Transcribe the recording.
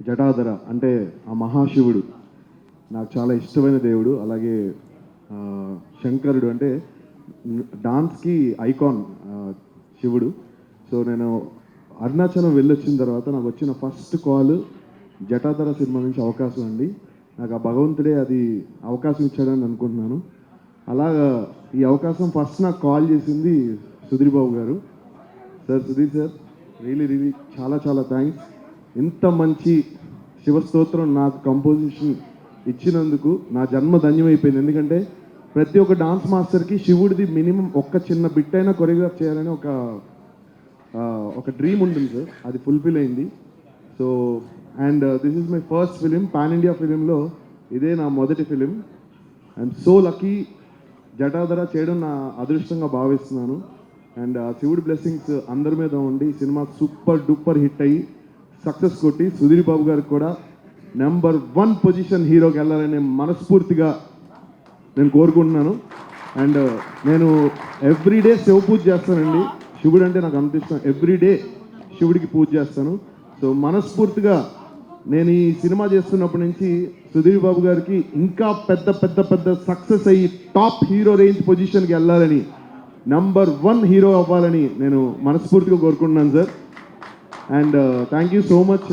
జటాధర అంటే ఆ మహాశివుడు నాకు చాలా ఇష్టమైన దేవుడు. అలాగే శంకరుడు అంటే డాన్స్కి ఐకాన్ శివుడు. సో నేను అరుణాచలం వెళ్ళొచ్చిన తర్వాత నాకు వచ్చిన ఫస్ట్ కాల్ జటాధర సినిమా నుంచి అవకాశం అండి. నాకు ఆ భగవంతుడే అది అవకాశం ఇచ్చాడని అనుకుంటున్నాను. అలాగా ఈ అవకాశం ఫస్ట్ నాకు కాల్ చేసింది సుధీర్ బాబు గారు. సార్ సుధీర్ సార్, రియలీ చాలా చాలా థ్యాంక్స్. ఇంత మంచి శివస్తోత్రం నాకు కంపోజిషన్ ఇచ్చినందుకు నా జన్మ ధన్యమైపోయింది. ఎందుకంటే ప్రతి ఒక్క డాన్స్ మాస్టర్కి శివుడిది మినిమం ఒక్క చిన్న బిట్ అయినా కొరియోగ్రాఫ్ చేయాలని ఒక డ్రీమ్ ఉంటుంది సార్. అది ఫుల్ఫిల్ అయింది. So and this is my first film, pan India ఫిలింలో ఇదే నా మొదటి film. And so lucky Jatadhara చేయడం నా అదృష్టంగా భావిస్తున్నాను. అండ్ శివుడి బ్లెస్సింగ్స్ అందరి మీద ఉండి సినిమా సూపర్ డూపర్ హిట్ అయ్యి సక్సెస్ కొట్టి సుధీర్ బాబు గారికి కూడా నెంబర్ 1 పొజిషన్ హీరోకి వెళ్ళాలని మనస్ఫూర్తిగా నేను కోరుకుంటున్నాను. అండ్ నేను ఎవ్రీడే శివ పూజ చేస్తానండి. శివుడు అంటే నాకు అంత ఇష్టం. ఎవ్రీడే శివుడికి పూజ చేస్తాను. సో మనస్ఫూర్తిగా నేను ఈ సినిమా చేస్తున్నప్పటి నుంచి సుధీర్ బాబు గారికి ఇంకా పెద్ద పెద్ద పెద్ద సక్సెస్ అయ్యి టాప్ హీరో రేంజ్ పొజిషన్కి వెళ్ళాలని, నెంబర్ 1 హీరో అవ్వాలని నేను మనస్ఫూర్తిగా కోరుకుంటున్నాను sir. And thank you so much.